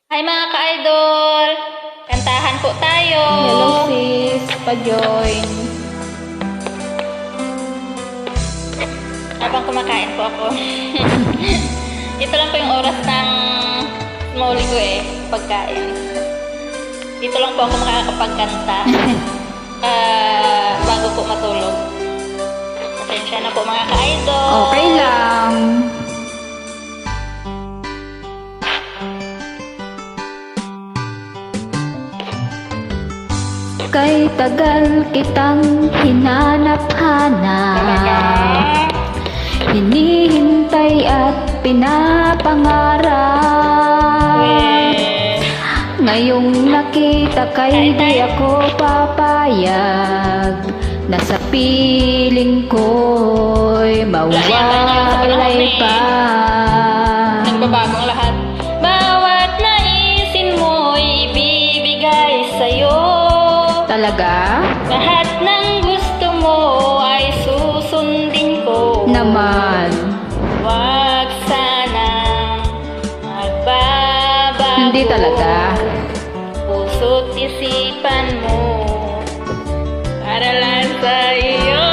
Hi mga ka-idol! Kantahan po tayo! Hello sis, pa-join. Habang kumakain po ako. Ito lang po yung oras ng small ko pagkain. Dito lang po ako makakapagkanta bago po matulog. Pasensya na po mga ka-idol! Okay lang. Kay tagal kitang hinanap-hanap, hinihintay at pinapangarap. Ngayong nakita kay di ako papayag, na sa piling ko'y mawalay pa. Nagbabagong lahat. Bawat naisin mo'y ibibigay sa'yo. Talaga? Lahat ng gusto mo ay susundin ko. Naman. Wag sanang magbabago. Hindi talaga. Puso't isipan mo para lang sa iyo.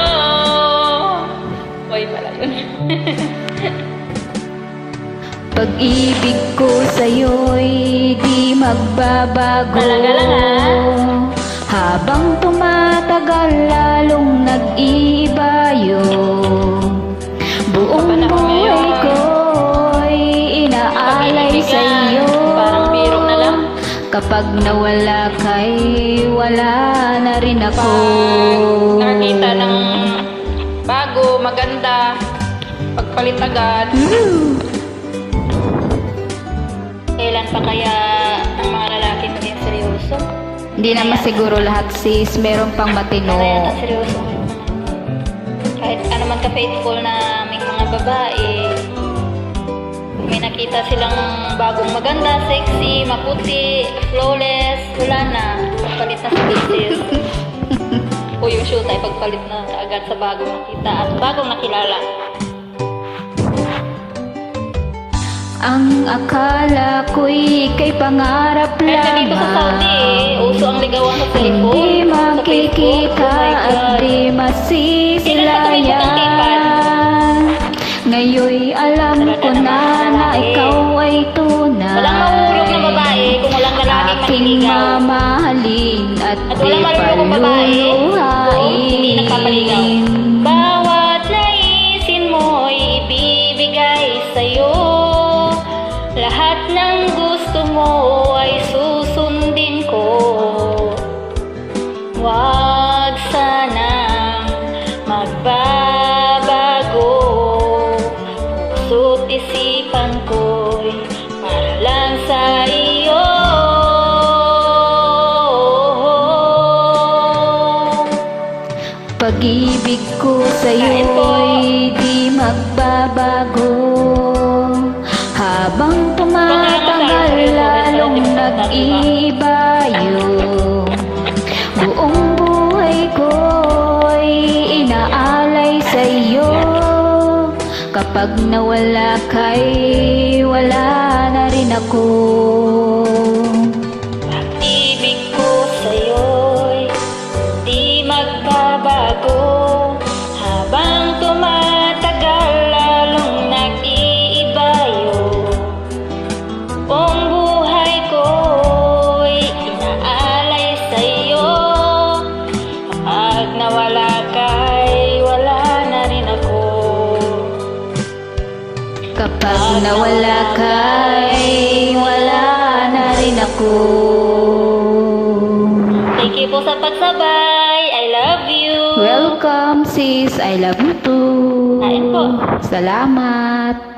Oy, pala yun. Pag-ibig ko sa'yo'y di magbabago. Talaga lang, Habang tumatagal lalong nag-iiba yun. Buong buhay ko'y inaalay sa'yo. Parang biro na lang. Kapag nawala kay wala na rin ako. Nakakita ng bago, maganda, pagpalit agad. Kailan pa kaya ang mga lalaki maging seryoso? Hindi naman siguro lahat sis, meron pang matino. Kaya seryoso. Kahit ano man ka-faithful na may mga babae, may nakita silang bagong maganda, sexy, maputi, flawless, wala na. Pagpalit na sa business. O yung shoot ay pagpalit na agad sa bagong nakita at bagong nakilala. Ang akala ko'y kay pangarap Dito sa Saudi, lamang, uso ang ligawan sa cellphone. hindi sa makikita Facebook. Oh my at God. di masisilayan. Ngayon'y alam ko na na ikaw ay tunay. Walang mahulog na babae kung walang lalaking Aking maniligaw. mamahalin at At walang marunong babae kung hindi nagpapaligaw. Bawat naisin mo'y ibibigay sa'yo. Lahat ng gusto mo ay susundin ko. Wag sanang magbabago. Puso't isipan ko'y para lang sa iyo. Pag-ibig ko sa'yo'y di magbabago. Habang tumatagal lalong nag-iiba yun. Buong buhay ko'y inaalay sa'yo. Kapag nawala kay wala na rin ako. Pag-ibig ko sa'yo'y di magbabago. Habang tumatagal lalong nag-iiba yun. Buong buhay ko'y inaalay sa'yo. Kapag nawala ka'y wala na rin ako. Kapag nawala kay wala na rin ako. Thank you po sa pagsabay. I love you. Welcome sis, I love you too. Kain po. Salamat.